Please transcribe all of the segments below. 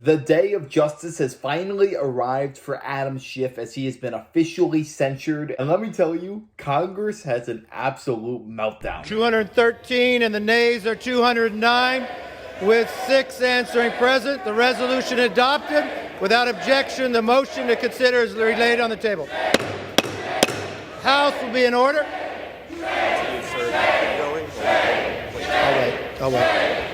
The day of justice has finally arrived for Adam Schiff as he has been officially censured. And let me tell you, Congress has an absolute meltdown. 213 and the nays are 209. With 6 answering present, the resolution adopted. Without objection, the motion to consider is laid on the table. House will be in order. I'll wait.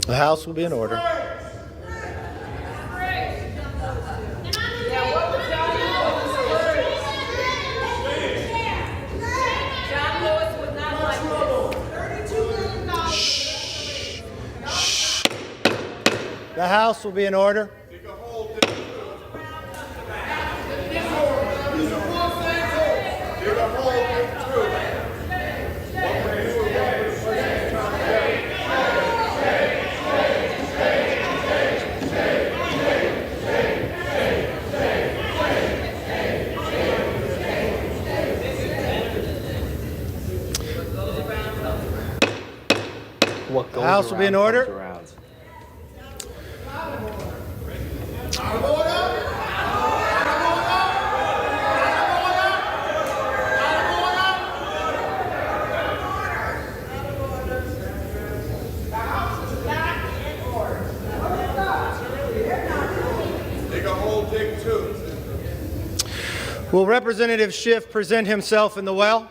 The House will be in order. The House will be in order. The House will be in order. Will Representative Schiff present himself in the well?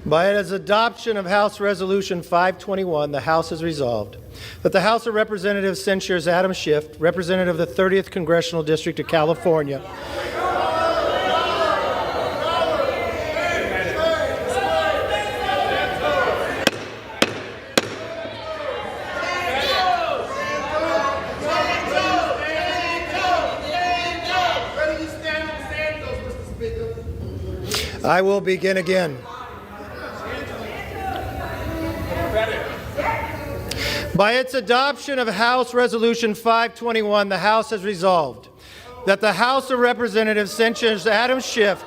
By its adoption of House Resolution 521, the House has resolved that the House of Representatives censures Adam Schiff, representative of the 30th Congressional District of California. I will begin again. By its adoption of House Resolution 521, the House has resolved that the House of Representatives censures Adam Schiff,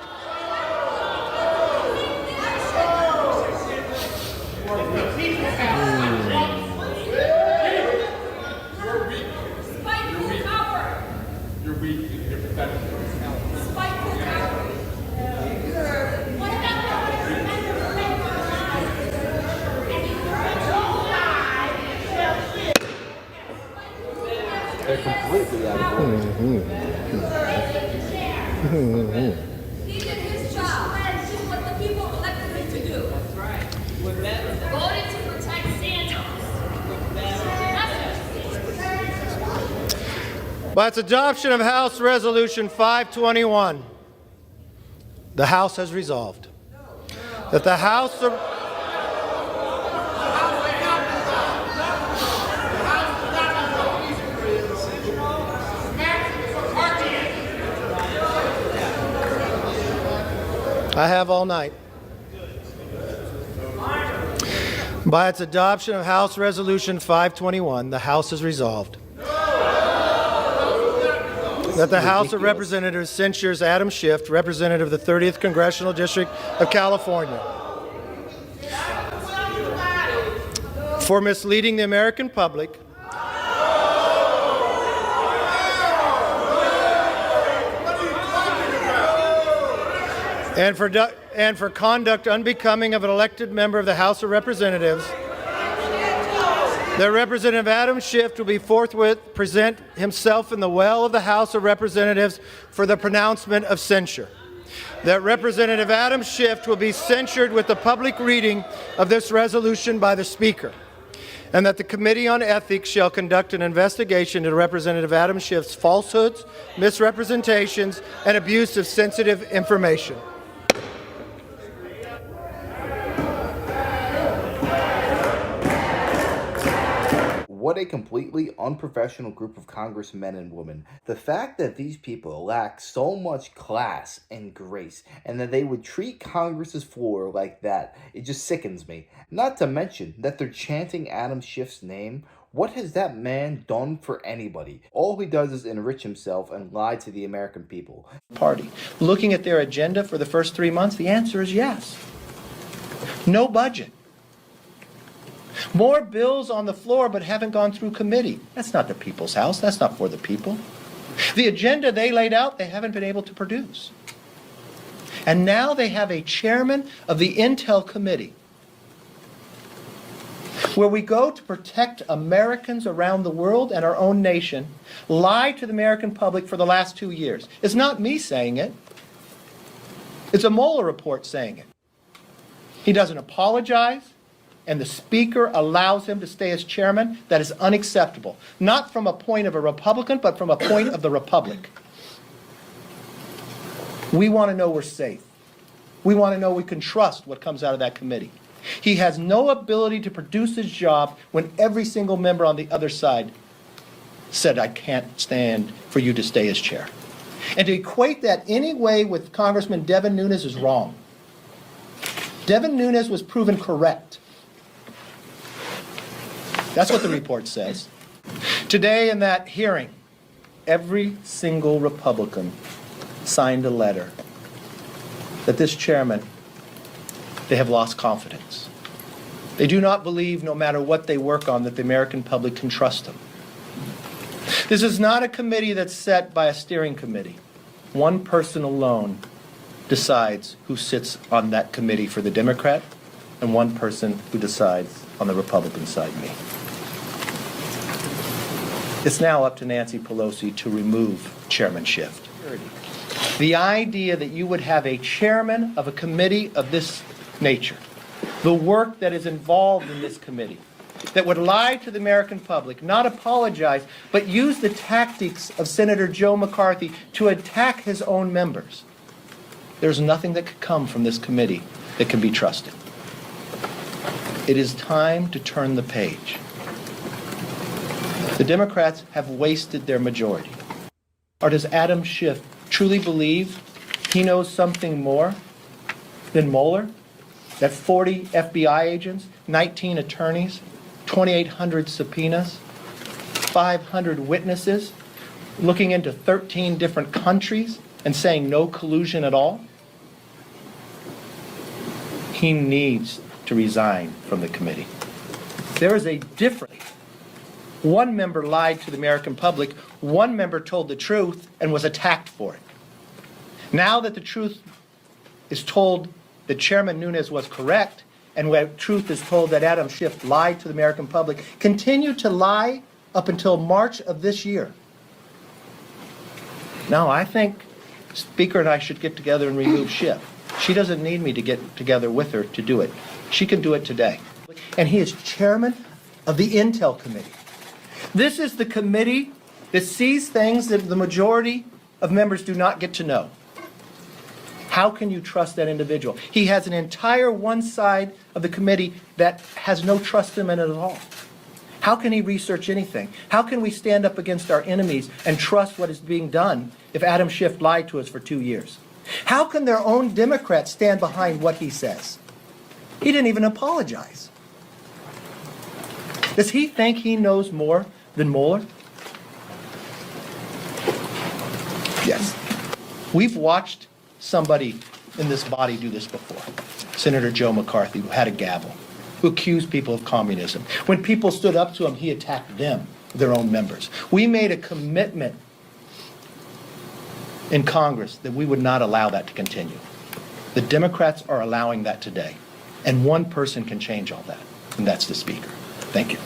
They're completely out of order. He did his job. He did what the people elected him to do. That's right. Voted to protect Santos. by its adoption of House Resolution 521, the House has resolved that the House of I have all night. By its adoption of House Resolution 521, the House has resolved That the House of ridiculous. Representatives censures Adam Schiff, representative of the 30th Congressional District of California, for misleading the American public and for conduct unbecoming of an elected member of the House of Representatives. That Representative Adam Schiff will be forthwith present himself in the well of the House of Representatives for the pronouncement of censure. That Representative Adam Schiff will be censured with the public reading of this resolution by the Speaker. And that the Committee on Ethics shall conduct an investigation into Representative Adam Schiff's falsehoods, misrepresentations, and abuse of sensitive information. What a completely unprofessional group of congressmen and women. The fact that these people lack so much class and grace, and that they would treat Congress's floor like that, it just sickens me. Not to mention that they're chanting Adam Schiff's name. What has that man done for anybody? All he does is enrich himself and lie to the American people. Party. Looking at their agenda for the first 3 months, the answer is yes. No budget. More bills on the floor but haven't gone through committee. That's not the people's house. That's not for the people. The agenda they laid out, they haven't been able to produce. And now they have a chairman of the Intel Committee, where we go to protect Americans around the world and our own nation, lie to the American public for the last 2 years. It's not me saying it. It's a Mueller report saying it. He doesn't apologize, and the Speaker allows him to stay as chairman. That is unacceptable. Not from a point of a Republican, but from a point of the Republic. We want to know we're safe. We want to know we can trust what comes out of that committee. He has no ability to produce his job when every single member on the other side said, I can't stand for you to stay as chair. And to equate that any way with Congressman Devin Nunes is wrong. Devin Nunes was proven correct. That's what the report says. Today in that hearing, every single Republican signed a letter that this chairman, they have lost confidence. They do not believe, no matter what they work on, that the American public can trust them. This is not a committee that's set by a steering committee. One person alone decides who sits on that committee for the Democrat, and one person who decides on the Republican side, me. It's now up to Nancy Pelosi to remove Chairman Schiff. The idea that you would have a chairman of a committee of this nature, the work that is involved in this committee, that would lie to the American public, not apologize, but use the tactics of Senator Joe McCarthy to attack his own members. There's nothing that could come from this committee that can be trusted. It is time to turn the page. The Democrats have wasted their majority. Or does Adam Schiff truly believe he knows something more than Mueller? That 40 FBI agents, 19 attorneys, 2,800 subpoenas, 500 witnesses, looking into 13 different countries and saying no collusion at all? He needs to resign from the committee. There is a difference. One member lied to the American public. One member told the truth and was attacked for it. Now that the truth is told that Chairman Nunes was correct, and where truth is told that Adam Schiff lied to the American public, continue to lie up until March of this year. Now, I think Speaker and I should get together and remove Schiff. She doesn't need me to get together with her to do it. She can do it today. And he is chairman of the Intel Committee. This is the committee that sees things that the majority of members do not get to know. How can you trust that individual? He has an entire one side of the committee that has no trust in him at all. How can he research anything? How can we stand up against our enemies and trust what is being done if Adam Schiff lied to us for 2 years? How can their own Democrats stand behind what he says? He didn't even apologize. Does he think he knows more than Mueller? Yes. We've watched somebody in this body do this before. Senator Joe McCarthy, who had a gavel, who accused people of communism. When people stood up to him, he attacked them, their own members. We made a commitment in Congress that we would not allow that to continue. The Democrats are allowing that today. And one person can change all that, and that's the Speaker. Thank you.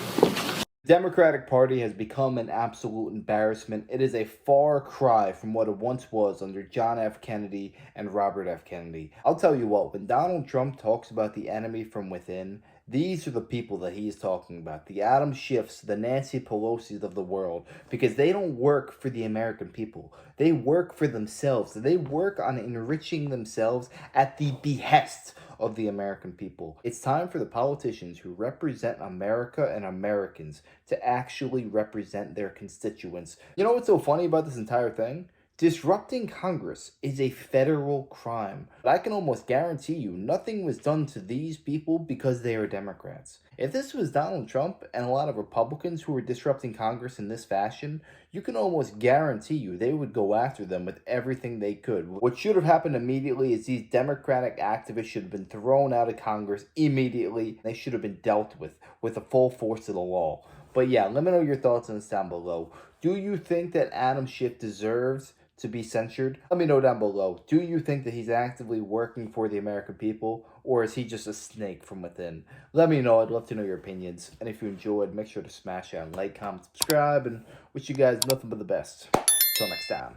The Democratic Party has become an absolute embarrassment. It is a far cry from what it once was under John F. Kennedy and Robert F. Kennedy. I'll tell you what, when Donald Trump talks about the enemy from within, these are the people that he is talking about. The Adam Schiffs, the Nancy Pelosi's of the world. Because they don't work for the American people. They work for themselves. They work on enriching themselves at the behest of the American people. It's time for the politicians who represent America and Americans to actually represent their constituents. You know what's so funny about this entire thing? Disrupting Congress is a federal crime. But I can almost guarantee you nothing was done to these people because they are Democrats. If this was Donald Trump and a lot of Republicans who were disrupting Congress in this fashion, you can almost guarantee you they would go after them with everything they could. What should have happened immediately is these Democratic activists should have been thrown out of Congress immediately. They should have been dealt with the full force of the law. But yeah, let me know your thoughts on this down below. Do you think that Adam Schiff deserves to be censured? Let me know down below. Do you think that he's actively working for the American people, or is he just a snake from within? Let me know. I'd love to know your opinions. And if you enjoyed, make sure to smash that like, comment, subscribe, and wish you guys nothing but the best. Till next time.